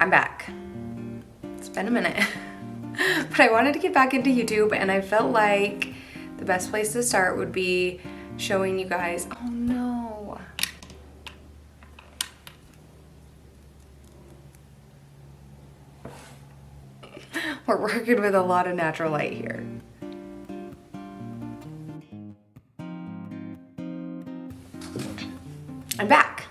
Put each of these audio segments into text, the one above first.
I'm back. It's been a minute. But I wanted to get back into YouTube, and I felt like the best place to start would be showing you guys, oh no. We're working with a lot of natural light here. I'm back.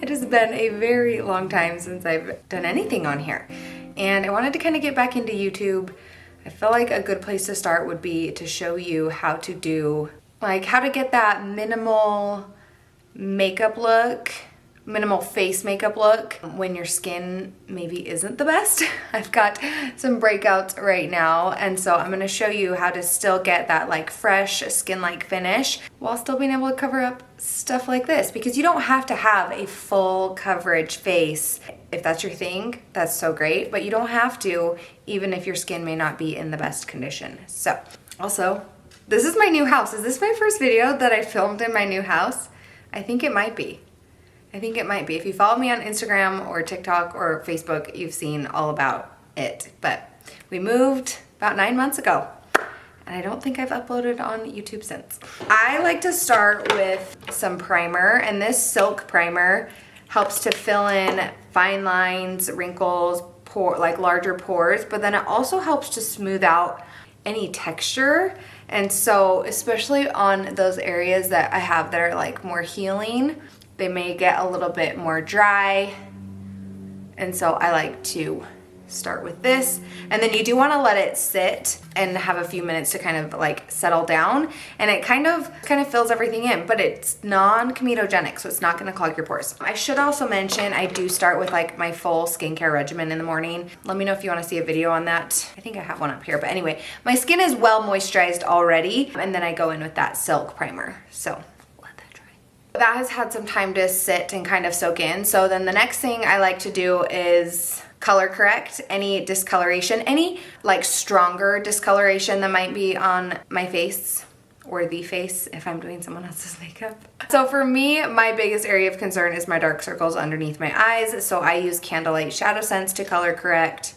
It has been a very long time since I've done anything on here, and I wanted to kind of get back into YouTube. I feel like a good place to start would be to show you how to do, like, how to get that minimal makeup look, minimal face makeup look when your skin maybe isn't the best. I've got some breakouts right now, and so I'm gonna show you how to still get that like fresh skin-like finish while still being able to cover up stuff like this, because you don't have to have a full coverage face. If that's your thing, that's so great, but you don't have to, even if your skin may not be in the best condition. So, also, this is my new house. Is this my first video that I filmed in my new house? I think it might be. I think it might be. If you follow me on Instagram or TikTok or Facebook, you've seen all about it. But we moved about 9 months ago, and I don't think I've uploaded on YouTube since. I like to start with some primer, and this silk primer helps to fill in fine lines, wrinkles, like larger pores, but then it also helps to smooth out any texture. And so, especially on those areas that I have that are like more healing, they may get a little bit more dry. And so I like to start with this, and then you do want to let it sit and have a few minutes to kind of like settle down, and it kind of fills everything in, but it's non-comedogenic, so it's not going to clog your pores. I should also mention I do start with like my full skincare regimen in the morning. Let me know if you want to see a video on that. I think I have one up here, but anyway, my skin is well moisturized already, and then I go in with that silk primer. So that has had some time to sit and kind of soak in. So then the next thing I like to do is color correct any discoloration, any like stronger discoloration that might be on my face or the face if I'm doing someone else's makeup. So for me, my biggest area of concern is my dark circles underneath my eyes. So I use Candlelight Shadow Sense to color correct.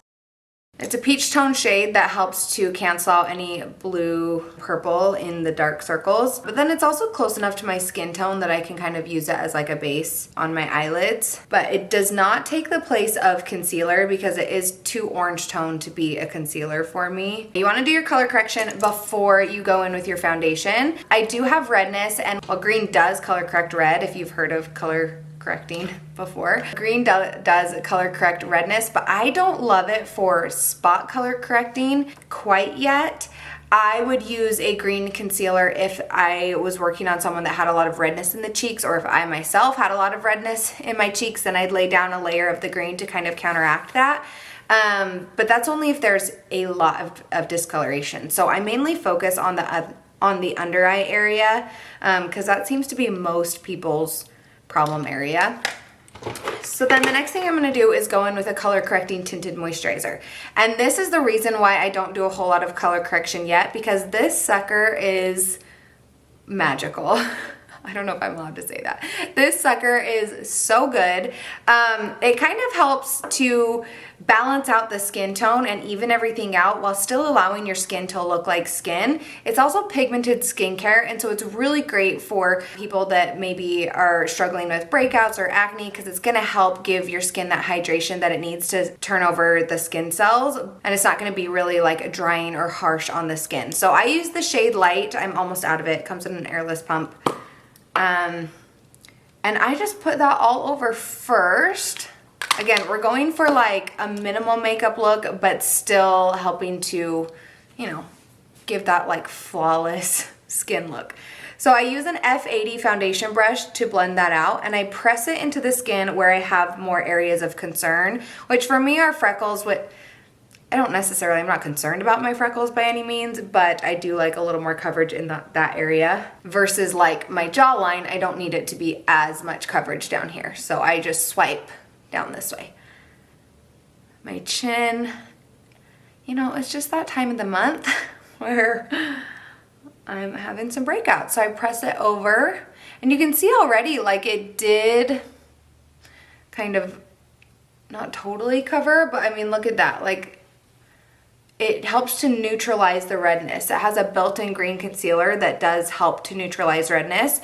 It's a peach tone shade that helps to cancel out any blue, purple in the dark circles. But then it's also close enough to my skin tone that I can kind of use it as like a base on my eyelids. But it does not take the place of concealer because it is too orange tone to be a concealer for me. You want to do your color correction before you go in with your foundation. I do have redness, and while green does color correct red, if you've heard of color correcting before. Green does color correct redness, but I don't love it for spot color correcting quite yet. I would use a green concealer if I was working on someone that had a lot of redness in the cheeks, or if I myself had a lot of redness in my cheeks, then I'd lay down a layer of the green to kind of counteract that. But that's only if there's a lot of discoloration. So I mainly focus on the under eye area because that seems to be most people's problem area. So then the next thing I'm going to do is go in with a color correcting tinted moisturizer. And this is the reason why I don't do a whole lot of color correction yet, because this sucker is magical. I don't know if I'm allowed to say that. This sucker is so good. It kind of helps to balance out the skin tone and even everything out while still allowing your skin to look like skin. It's also pigmented skincare, and so it's really great for people that maybe are struggling with breakouts or acne, because it's gonna help give your skin that hydration that it needs to turn over the skin cells, and it's not gonna be really like drying or harsh on the skin. So I use the shade Light. I'm almost out of it. It comes in an airless pump. And I just put that all over first. Again, we're going for like a minimal makeup look, but still helping to, you know, give that like flawless skin look. So I use an F80 foundation brush to blend that out, and I press it into the skin where I have more areas of concern, which for me are freckles. I'm not concerned about my freckles by any means, but I do like a little more coverage in that area versus like my jawline. I don't need it to be as much coverage down here. So I just swipe down this way. My chin, you know, it's just that time of the month where I'm having some breakouts. So I press it over, and you can see already like it did kind of not totally cover, but I mean, look at that. Like, it helps to neutralize the redness. It has a built-in green concealer that does help to neutralize redness.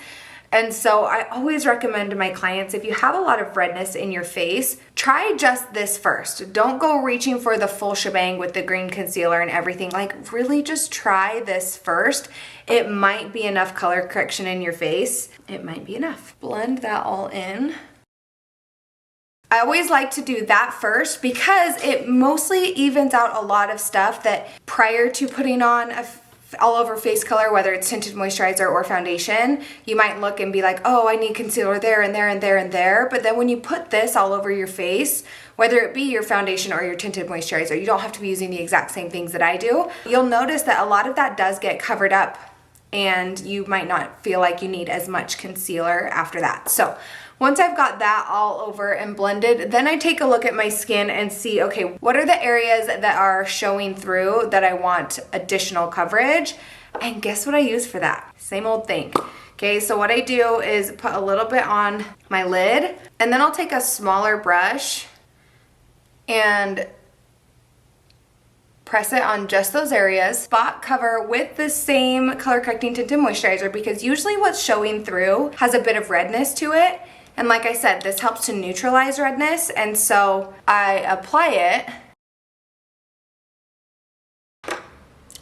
And so I always recommend to my clients, if you have a lot of redness in your face, try just this first. Don't go reaching for the full shebang with the green concealer and everything. Like, really just try this first. It might be enough color correction in your face. It might be enough. Blend that all in. I always like to do that first because it mostly evens out a lot of stuff that prior to putting on a all over face color, whether it's tinted moisturizer or foundation, you might look and be like, oh, I need concealer there and there and there and there. But then when you put this all over your face, whether it be your foundation or your tinted moisturizer, you don't have to be using the exact same things that I do. You'll notice that a lot of that does get covered up and you might not feel like you need as much concealer after that. So once I've got that all over and blended, then I take a look at my skin and see, okay, what are the areas that are showing through that I want additional coverage? And guess what I use for that? Same old thing. Okay, so what I do is put a little bit on my lid, and then I'll take a smaller brush and press it on just those areas. Spot cover with the same color correcting tinted moisturizer, because usually what's showing through has a bit of redness to it. And like I said, this helps to neutralize redness, and so I apply it,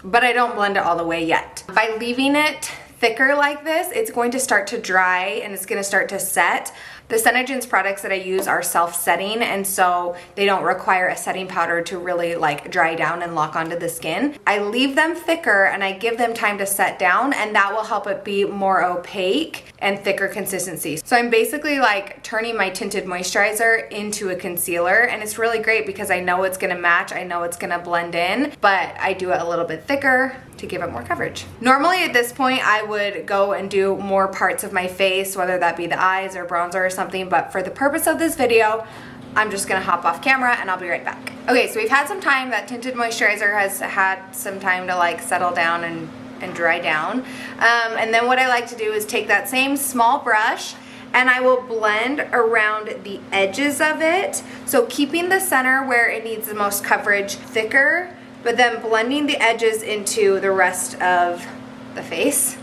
but I don't blend it all the way yet. By leaving it thicker like this, it's going to start to dry and it's going to start to set. The Senegence products that I use are self-setting, and so they don't require a setting powder to really like dry down and lock onto the skin. I leave them thicker and I give them time to set down, and that will help it be more opaque and thicker consistency. So I'm basically like turning my tinted moisturizer into a concealer, and it's really great because I know it's gonna match, I know it's gonna blend in, but I do it a little bit thicker to give it more coverage. Normally at this point I would go and do more parts of my face, whether that be the eyes or bronzer or something, but for the purpose of this video, I'm just gonna hop off camera and I'll be right back. Okay, so we've had some time. That tinted moisturizer has had some time to like settle down and dry down. And then what I like to do is take that same small brush and I will blend around the edges of it. So keeping the center where it needs the most coverage thicker, but then blending the edges into the rest of the face.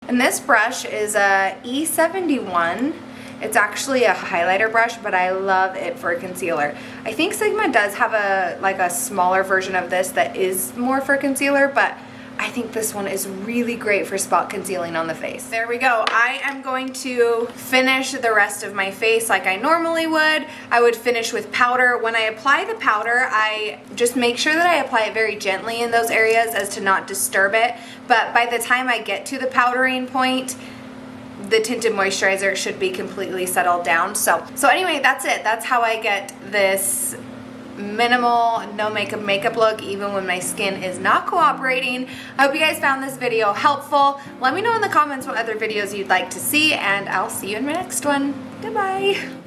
And this brush is a E71. It's actually a highlighter brush, but I love it for concealer. I think Sigma does have a smaller version of this that is more for concealer, but I think this one is really great for spot concealing on the face. There we go. I am going to finish the rest of my face like I normally would. I would finish with powder. When I apply the powder, I just make sure that I apply it very gently in those areas as to not disturb it. But by the time I get to the powdering point, the tinted moisturizer should be completely settled down. So anyway, that's it. That's how I get this minimal, no makeup look even when my skin is not cooperating. I hope you guys found this video helpful. Let me know in the comments what other videos you'd like to see, and I'll see you in my next one. Goodbye.